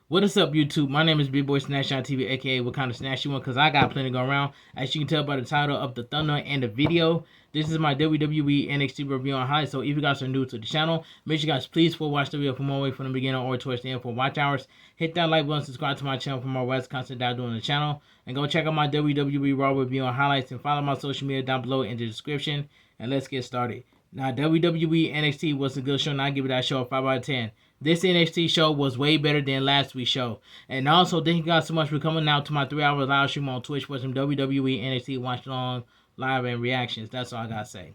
What is up, YouTube? My name is Big Boy Snatch on TV, aka What Kind of Snatch You Want, because I got plenty going around. As you can tell by the title of the thumbnail and the video, this is my WWE NXT review on highlights. So if you guys are new to the channel, make sure you guys please watch the video from all the way from the beginning or towards the end for watch hours. Hit that like button, subscribe to my channel for more West content that I do on the channel, and go check out my WWE Raw review on highlights and follow my social media down below in the description. And let's get started. Now, WWE NXT was a good show, and I give it that show a 5 out of 10. This NXT show was way better than last week's show. And also, thank you guys so much for coming out to my 3-hour live stream on Twitch for some WWE NXT watch along live and reactions. That's all I gotta say.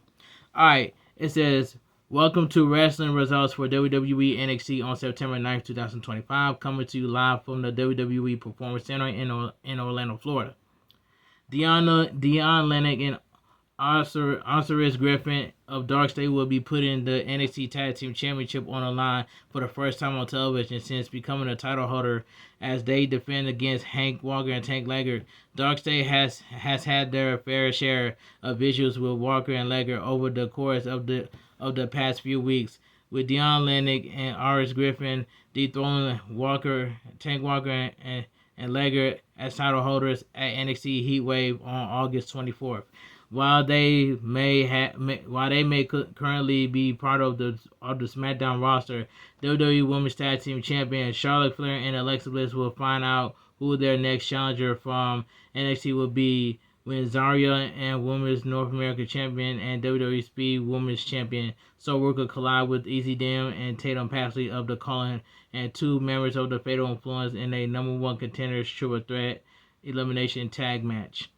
Alright, it says, welcome to wrestling results for WWE NXT on September 9th, 2025. Coming to you live from the WWE Performance Center in Orlando, Florida. Dion Lennox and Osiris Griffin of Dark State will be putting the NXT Tag Team Championship on the line for the first time on television since becoming a title holder as they defend against Hank Walker and Tank Liger. Dark State has had their fair share of issues with Walker and Liger over the course of the past few weeks, with Dion Lennox and Osiris Griffin dethroning Tank Walker and Liger as title holders at NXT Heatwave on August 24th. While they may currently be part of the SmackDown roster, WWE Women's Tag Team Champion Charlotte Flair and Alexa Bliss will find out who their next challenger from NXT will be when Zarya and Women's North American Champion and WWE Speed Women's Champion Soruka collide with Easy Dam and Tatum Paxley of the Calling and two members of the Fatal Influence in a #1 contenders triple threat elimination tag match.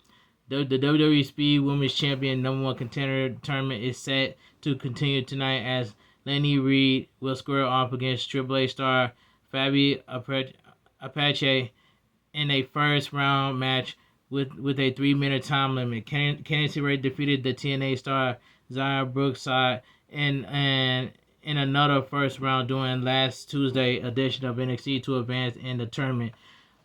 The WWE Speed Women's Champion #1 contender tournament is set to continue tonight as Lenny Reed will square off against Triple H star Fabi Apache in a first round match with a 3-minute time limit. Candice Ray defeated the TNA star Zaya Brookside in another first round during last Tuesday edition of NXT to advance in the tournament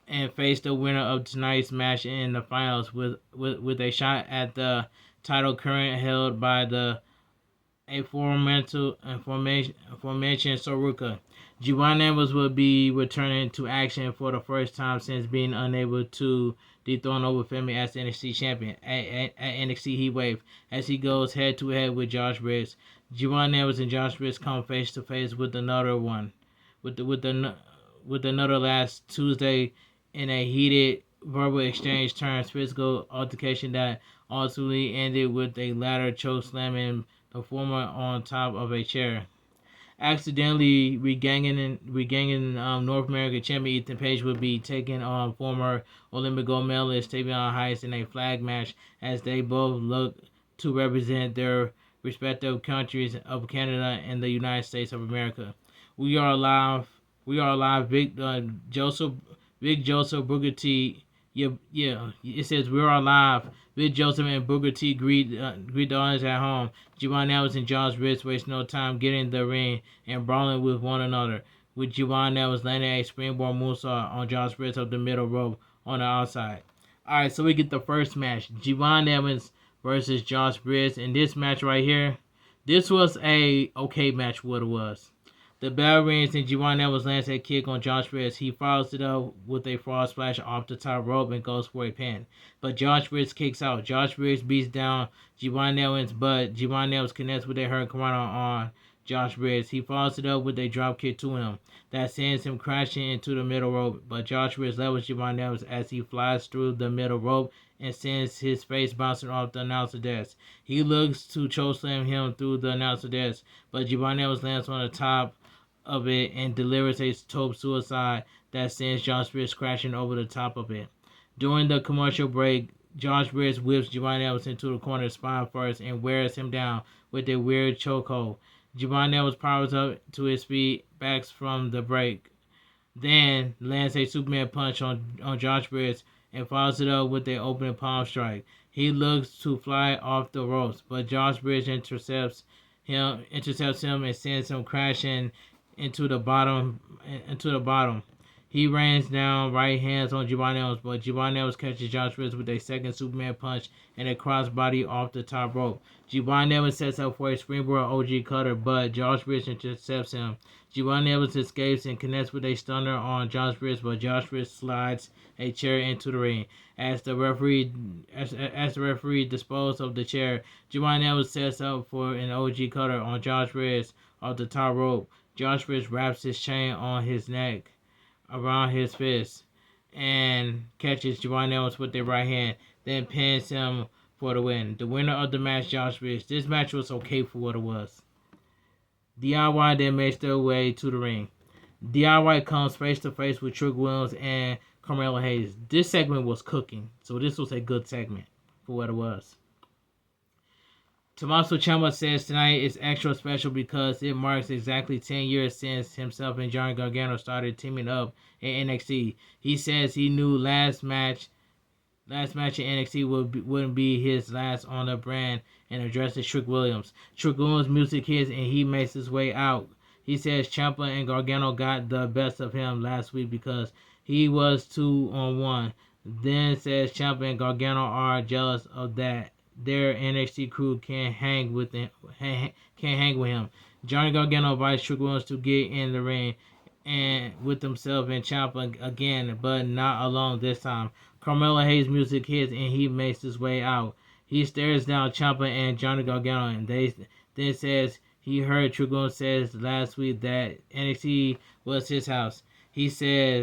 and face the winner of tonight's match in the finals with a shot at the title currently held by the aforementioned Soruka. Giovanni Evans will be returning to action for the first time since being unable to dethrone over Femi as NXT champion at NXT Heatwave as he goes head to head with Josh Briggs. Giovanni Evans and Josh Briggs come face to face with another last Tuesday in a heated verbal exchange turns physical altercation that ultimately ended with a ladder choke slamming the former on top of a chair. Accidentally regaining North American champion Ethan Page will be taking on former Olympic gold medalist Tavion Heights in a flag match as they both look to represent their respective countries of Canada and the United States of America. We are live. Big Joseph Booker T. Yeah. It says we are live. Big Joseph and Booker T greet the audience at home. Giovanni Evans and Josh Briggs waste no time getting in the ring and brawling with one another, with Giovanni Evans landing a springboard moonsault on Josh Briggs of the middle rope on the outside. Alright, so we get the first match. Giovanni Evans versus Josh Briggs. In this match right here, this was a okay match, what it was. The bell rings and Giovanni Evans lands a kick on Josh Briggs. He follows it up with a frog splash off the top rope and goes for a pin. But Josh Briggs kicks out. Josh Briggs beats down Giovanni Evans, but Giovanni Evans connects with a hurricanrana on Josh Briggs. He follows it up with a drop kick to him that sends him crashing into the middle rope. But Josh Briggs levels Giovanni Evans as he flies through the middle rope and sends his face bouncing off the announcer desk. He looks to chokeslam him through the announcer desk, but Giovanni Evans lands on the top of it and delivers a tope suicide that sends Josh Briggs crashing over the top of it. During the commercial break, Josh Briggs whips Giovanni Evans into the corner spine first and wears him down with a weird chokehold. Giovanni Evans powers up to his feet, backs from the break, then lands a Superman punch on Josh Briggs and follows it up with an open palm strike. He looks to fly off the ropes, but Josh Briggs intercepts him and sends him crashing into the bottom. He rains down right hands on Giovanni Owens, but Giovanni Owens catches Josh Briggs with a second Superman punch and a crossbody off the top rope. Giovanni Owens sets up for a springboard OG cutter, but Josh Briggs intercepts him. Giovanni Owens escapes and connects with a stunner on Josh Briggs, but Josh Briggs slides a chair into the ring. As the referee disposed of the chair, Giovanni Owens sets up for an OG cutter on Josh Briggs off the top rope. Josh Briggs wraps his chain on his neck around his fist and catches Giovanni Owens with the right hand, then pins him for the win. The winner of the match, Josh Briggs. This match was okay for what it was. DIY then makes their way to the ring. DIY comes face to face with Trick Williams and Carmelo Hayes. This segment was cooking, so this was a good segment for what it was. Tommaso Ciampa says tonight is extra special because it marks exactly 10 years since himself and Johnny Gargano started teaming up in NXT. He says he knew last match in NXT wouldn't be his last on the brand and addresses Trick Williams. Trick Williams' music hits and he makes his way out. He says Ciampa and Gargano got the best of him last week because he was 2-on-1. Then says Ciampa and Gargano are jealous of that. Their NXT crew can't hang with him. Johnny Gargano invites Trick Williams to get in the ring and with himself and Ciampa again, but not alone this time. Carmelo Hayes' music hits and he makes his way out. He stares down Ciampa and Johnny Gargano and then says he heard Trick Williams says last week that NXT was his house. He said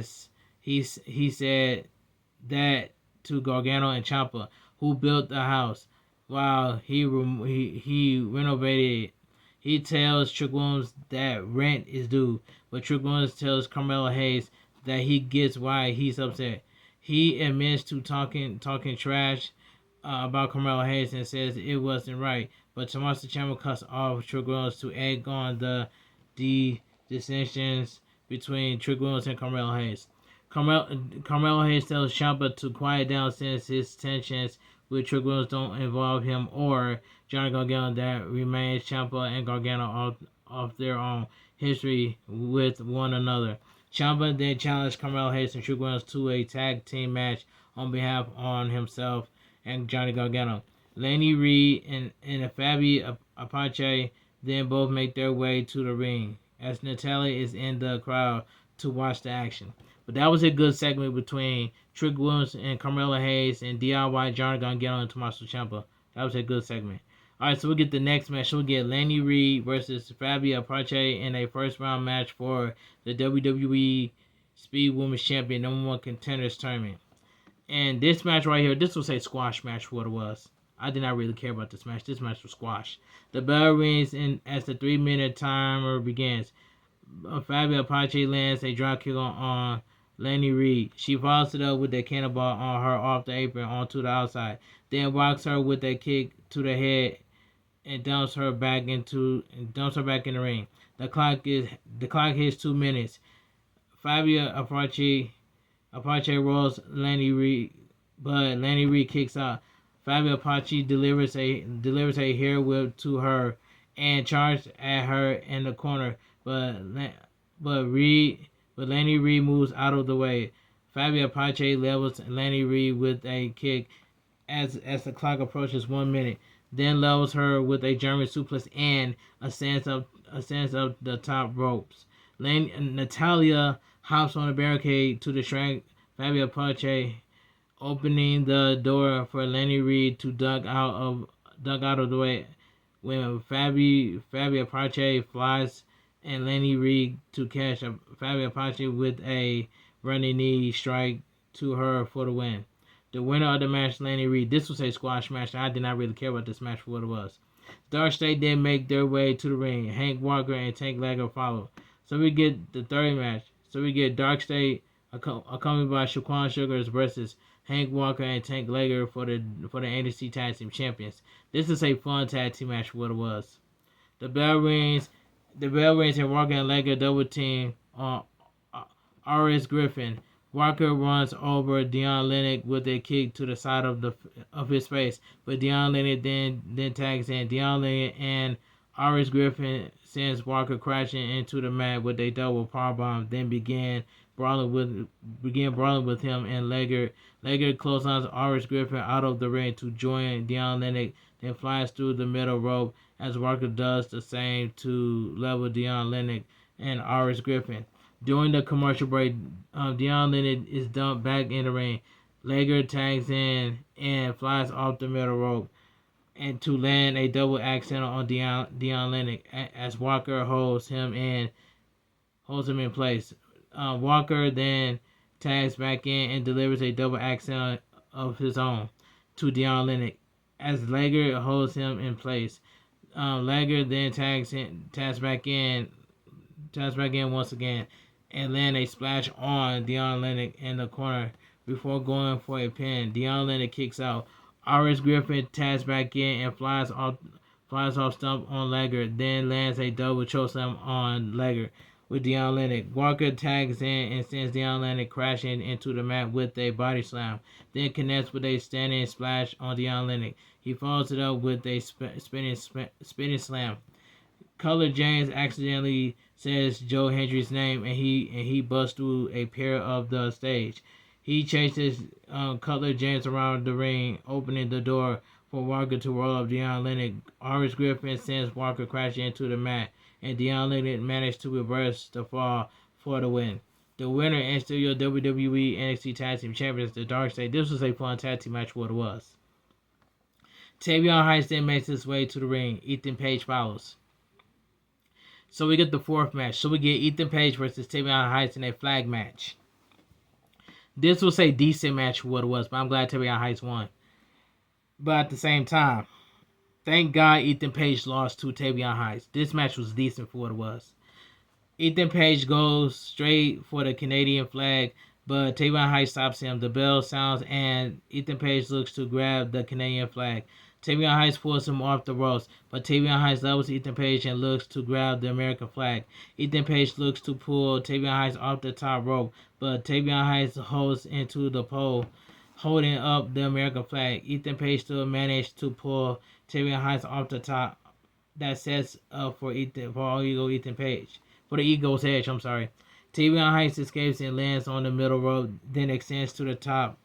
that to Gargano and Ciampa, who built the house while he renovated it. He tells Trick Williams that rent is due, but Trick Williams tells Carmelo Hayes that he gets why he's upset. He admits to talking trash about Carmelo Hayes and says it wasn't right, but Tommaso Ciampa cuts off Trick Williams to egg on the dissensions between Trick Williams and Carmelo Hayes. Carmelo Hayes tells Ciampa to quiet down since his tensions with Trick Williams don't involve him or Johnny Gargano that remains Ciampa and Gargano off their own history with one another. Ciampa then challenged Carmelo Hayes and Trick Williams to a tag team match on behalf on himself and Johnny Gargano. Laney Reed and Fabi Apache then both make their way to the ring as Natalia is in the crowd to watch the action. But that was a good segment between Trick Williams and Carmelo Hayes and DIY, Johnny Gargano, and Tommaso Ciampa. That was a good segment. Alright, so we'll get the next match. We'll get Laney Reed versus Fabi Apache in a first round match for the WWE Speed Women's Champion #1 Contenders Tournament. And this match right here, this was a squash match for what it was. I did not really care about this match. This match was squash. The bell rings as the 3-minute timer begins. Fabi Apache lands a drop kick on Laney Reed. She follows it up with a cannonball on her off the apron onto the outside. Then walks her with a kick to the head and dumps her back in the ring. The clock hits 2 minutes. Fabi Apache rolls Laney Reed, but Laney Reed kicks out. Fabi Apache delivers a hair whip to her and charges at her in the corner, but Laney Reed moves out of the way. Fabi Apache levels Laney Reed with a kick as the clock approaches 1 minute, then levels her with a German suplex and ascends up the top ropes. Natalia hops on a barricade to distract Fabi Apache, opening the door for Laney Reed to duck out of the way. When Fabi Apache flies and Laney Reed to catch Fabi Apache with a running knee strike to her for the win. The winner of the match, Laney Reed. This was a squash match. I did not really care about this match for what it was. Dark State then make their way to the ring. Hank Walker and Tank Legger follow. So we get the third match. So we get Dark State accompanied by Shaquan Sugars versus Hank Walker and Tank Legger for the NXT Tag Team Champions. This is a fun tag team match for what it was. The bell rings and Walker and Legger double team on R.S. Griffin. Walker runs over Deion Lennox with a kick to the side of his face, but Deion Lennox then tags in. Deion Lennox and R.S. Griffin sends Walker crashing into the mat with a double powerbomb, then begin brawling with him and Lager. Lager clotheslines Orange Griffin out of the ring to join Dion Lennox, then flies through the middle rope as Walker does the same to level Dion Lennox and Orange Griffin. During the commercial break, Dion Lennox is dumped back in the ring. Lager tags in and flies off the middle rope and to land a double axe on Dion Lennox as Walker holds him in place. Walker then tags back in and delivers a double axe of his own to Dion Lennox as Lager holds him in place. Lager then tags back in once again and land a splash on Dion Lennox in the corner before going for a pin. Dion Lennox kicks out. Orange Griffin tags back in and flies off stump on Lager, then lands a double chokeslam on Lager with Dion Lennox. Walker tags in and sends Dion Lennox crashing into the mat with a body slam, then connects with a standing splash on Dion Lennox. He follows it up with a spinning slam. Cutler James accidentally says Joe Hendry's name and he busts through a pair of the stage. He chases Cutler James around the ring, opening the door for Walker to roll up Dion Lennox. Orange Griffin sends Walker crashing into the mat, and Dion Lennox managed to reverse the fall for the win. The winner and still your WWE NXT Tag Team Champions, the Dark State. This was a fun tag team match, what it was. Tavion Heights then makes his way to the ring. Ethan Page follows. So we get the fourth match. So we get Ethan Page versus Tavion Heights in a flag match. This was a decent match for what it was, but I'm glad Tavion Heights won. But at the same time, thank God Ethan Page lost to Tavion Heights. This match was decent for what it was. Ethan Page goes straight for the Canadian flag, but Tavion Heights stops him. The bell sounds and Ethan Page looks to grab the Canadian flag. Tavion Heights pulls him off the ropes, but Tavion Heights levels Ethan Page and looks to grab the American flag. Ethan Page looks to pull Tavion Heights off the top rope, but Tavion Heights holds into the pole, holding up the American flag. Ethan Page still managed to pull Tavion Heights off the top. That sets up for Ethan Page. For the Eagles Edge, I'm sorry. Tavion Heights escapes and lands on the middle rope, then extends to the top,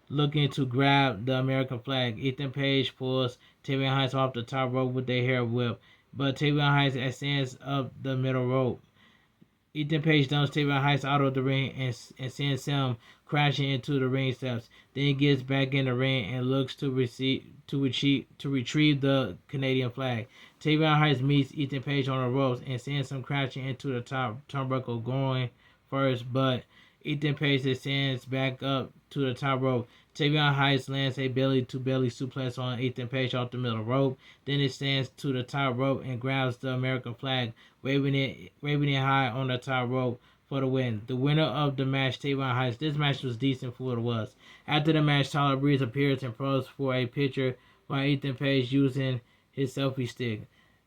looking to grab the American flag. Ethan Page pulls Tavion Heights off the top rope with a hair whip, but Tavion Heights ascends up the middle rope. Ethan Page dumps Tavion Heights out of the ring and sends him crashing into the ring steps. Then he gets back in the ring and looks to retrieve the Canadian flag. Tavion Heights meets Ethan Page on the ropes and sends him crashing into the top turnbuckle, going first, but Ethan Page descends back up to the top rope. Tavion Heights lands a belly-to-belly suplex on Ethan Page off the middle rope. Then it stands to the top rope and grabs the American flag, waving it high on the top rope for the win. The winner of the match, Tavion Heights. This match was decent for what it was. After the match, Tyler Breeze appears and posed for a picture while Ethan Page using his selfie stick.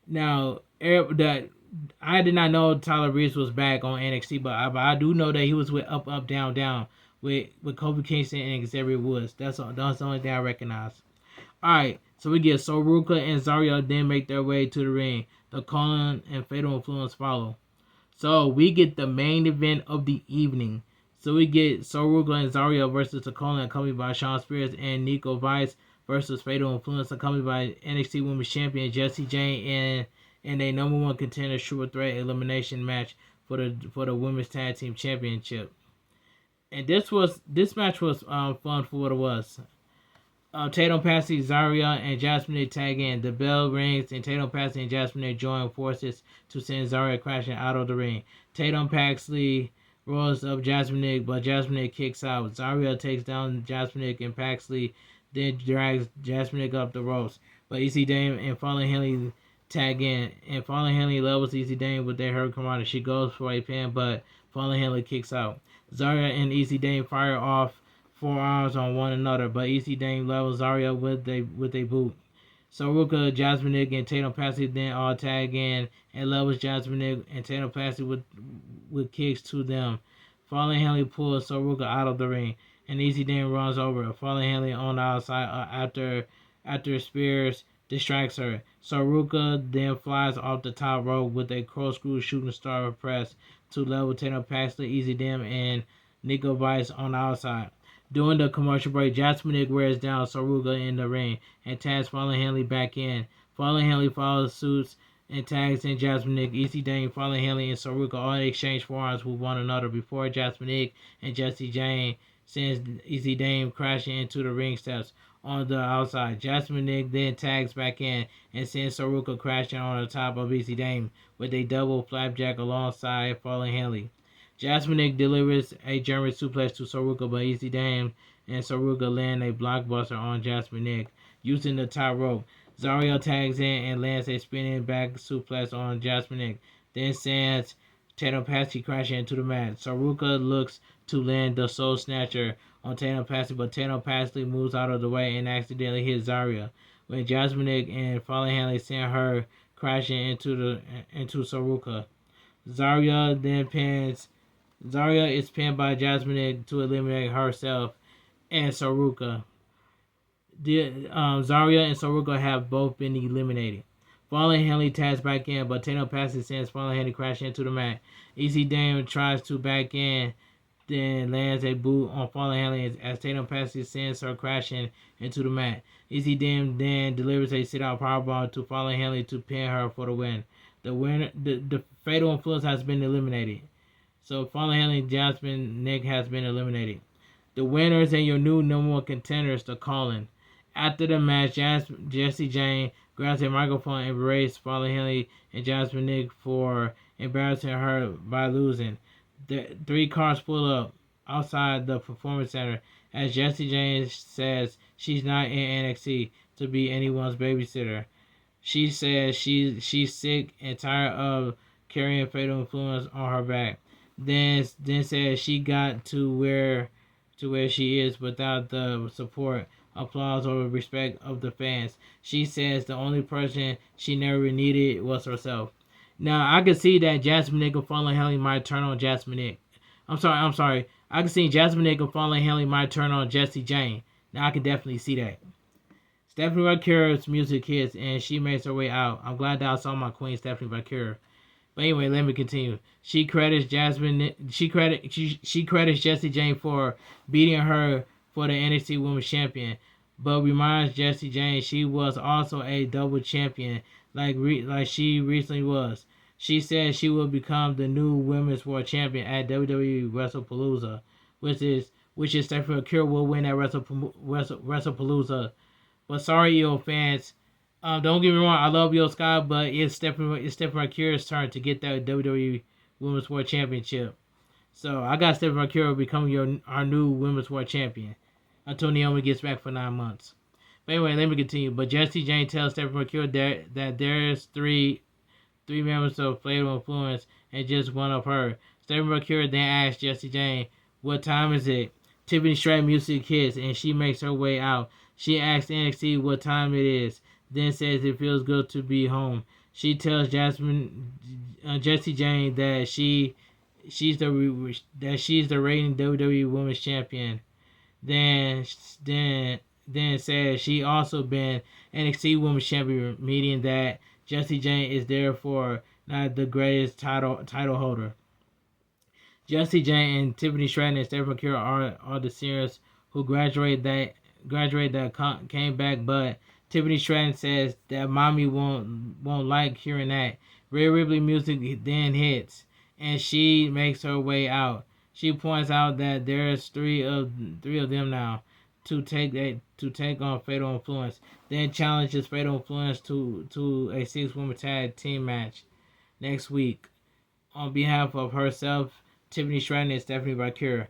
Now, I did not know Tyler Breeze was back on NXT, but I do know that he was with Up, Up, Down, Down with Kofi Kingston and Xavier Woods. That's the only thing I recognize. Alright, so we get Soruka and Zarya then make their way to the ring. The Colin and Fatal Influence follow. So we get the main event of the evening. So we get Soruka and Zarya versus the Colin, accompanied by Shawn Spears and Nico Vice versus Fatal Influence, accompanied by NXT Women's Champion Jessie Jane and a number one contender triple threat elimination match for the Women's Tag Team Championship. And this match was fun for what it was. Tatum Paxley, Zarya, and Jasmine tag in. The bell rings, and Tatum Paxley and Jasmine join forces to send Zarya crashing out of the ring. Tatum Paxley rolls up Jasmine, but Jasmine kicks out. Zarya takes down Jasmine and Paxley, then drags Jasmine up the ropes. But EC Dame and Fallon Henley tag in, and Fallon Henley levels EC Dame with their Hurricane Rana. She goes for a pin, but Fallon Henley kicks out. Zarya and EC Dame fire off forearms on one another, but EC Dame levels Zarya with a boot. Soruka, Jasmine and Tatum Paxley then all tag in and levels Jasmine and Tatum Paxley with kicks to them. Fallon Henley pulls Soruka out of the ring, and EC Dame runs over Fallon Henley on the outside after Spears distracts her. Soruka then flies off the top rope with a corkscrew shooting star press to level Tatum Paxley, Easy Dim, and Nico Vice on the outside. During the commercial break, Jasmine Nick wears down Saruga in the ring and tags Fallon Henley back in. Fallon Henley follows suits and tags in Jasmine Nick, Easy Dame, Fallon Henley, and Saruga all exchange forearms with one another before Jasmine Nick and Jessie Jane sends Easy Dame crashing into the ring steps on the outside. Jasmine Nick then tags back in and sends Saruga crashing on the top of Easy Dame with a double flapjack alongside Fallon Henley. Jasmine Nick delivers a German suplex to Saruga, but Easy Dame and Saruga land a blockbuster on Jasmine Nick using the top rope. Zario tags in and lands a spinning back suplex on Jasmine Nick, then sends Tatum Paxley crashing into the mat. Saruga looks to land the Soul Snatcher on Tatum Paxley, but Tatum Paxley moves out of the way and accidentally hits Zaria. When Jasmine Nick and Fallon Henley send her crashing into Saruga. Zaria is pinned by Jasmine Nick to eliminate herself and Saruga. Zaria and Saruga have both been eliminated. Fallon Henley tags back in, but Tatum Paxley sends Fallon Henley crashing into the mat. Easy Dame tries to back in, then lands a boot on Fallon Henley as Tatum Paxley sends her crashing into the mat. Easy Dame then delivers a sit-out powerbomb to Fallon Henley to pin her for the win. The Fatal Influence has been eliminated. So Fallon Henley and Jasmine Nick has been eliminated. The winners and your new number one contenders, the Calling. After the match, Jessie Jane grabs a microphone and berates Fallon Henley and Jasmine Nick for embarrassing her by losing. The 3 cars pull up outside the Performance Center as Jessie Jane says she's not in NXT to be anyone's babysitter. She says she's sick and tired of carrying Fatal Influence on her back. Then says she got to where she is without the support, applause, or respect of the fans. She says the only person she never needed was herself. Now I can see that Jasmine Nick and Fallon Henley might turn on Jasmine Nick. I'm sorry. I can see Jasmine Nick and Fallon Henley might turn on Jessie Jane. Now I can definitely see that. Stephanie Valkyria's music hits and she makes her way out. I'm glad that I saw my queen Stephanie Valkyria. But anyway, let me continue. She credits Jessie Jane for beating her for the NXT Women's Champion, but reminds Jessie Jane she was also a double champion like she recently was. She says she will become the new Women's World Champion at WWE WrestlePalooza, which is Stephanie McCure will win at WrestlePalooza. But sorry, EO fans. Don't get me wrong, I love Io Sky, but it's Stephanie McCure's turn to get that WWE Women's World Championship. So I got Stephanie McCure becoming our new Women's World Champion until Naomi gets back for 9 months. But anyway, let me continue. But Jessie Jane tells Stephanie McCure that there's three members of Fatal Influence and just one of her. Stephanie McCure then asks Jessie Jane, "What time is it?" Tiffany Stratton music hits and she makes her way out. She asks NXT what time it is, then says it feels good to be home. She tells Jessie Jane that she's the reigning WWE Women's Champion. Then says she also been NXT Women's Champion, meaning that Jessie Jane is therefore not the greatest title holder. Jessie Jane and Tiffany Stratton and Stephanie McCure are the singers who graduated that came back, but Tiffany Stratton says that mommy won't like hearing that. Rhea Ripley music then hits, and she makes her way out. She points out that there's three of them now to take on Fatal Influence. Then challenges Fatal Influence to a 6-woman tag team match next week on behalf of herself, Tiffany Stratton, and Stephanie Valkyria.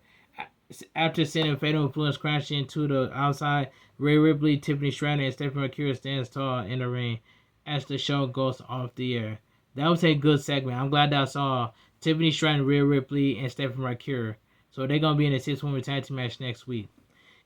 After sending Fatal Influence crashing into the outside, Rhea Ripley, Tiffany Stratton, and Stephanie Valkyria stands tall in the ring as the show goes off the air. That was a good segment. I'm glad that I saw Tiffany Stratton, Rhea Ripley, and Stephanie Valkyria. So they're going to be in a 6-woman tag team match next week.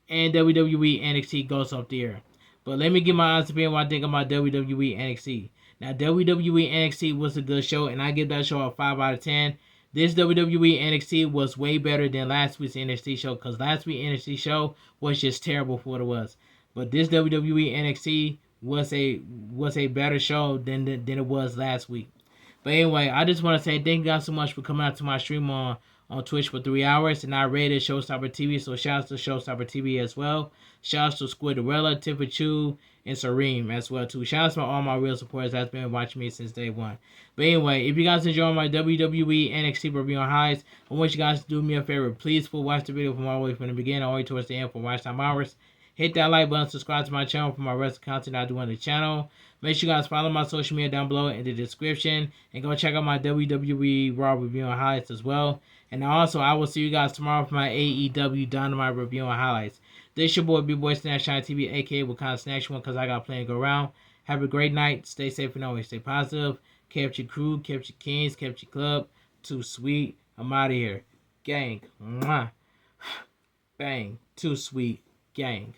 And WWE NXT goes off the air. But let me give my honest opinion what I think about WWE NXT. Now, WWE NXT was a good show, and I give that show a 5 out of 10. This WWE NXT was way better than last week's NXT show, because last week's NXT show was just terrible for what it was. But this WWE NXT was a better show than it was last week. But anyway, I just want to say thank you guys so much for coming out to my stream on Twitch for 3 hours. And I rated Showstopper TV, so shout out to Showstopper TV as well. Shout out to Squidorella, Tiffany Chu, and Serene as well too. Shout out to all my real supporters that's been watching me since day one. But anyway, if you guys enjoy my WWE NXT review on highs, I want you guys to do me a favor. Please watch the video from all the way from the beginning all the way towards the end for watch time hours. Hit that like button, subscribe to my channel for my rest of the content I do on the channel. Make sure you guys follow my social media down below in the description. And go check out my WWE Raw review and highlights as well. And also, I will see you guys tomorrow for my AEW Dynamite review and highlights. This your boy, B-Boy Snatch Shine TV, aka what kind of snacks you want, because I got plenty to go around. Have a great night. Stay safe and always stay positive. Kept your crew, kept your kings, kept your club. Too sweet. I'm out of here. Gang. Mwah. Bang. Too sweet. Gang.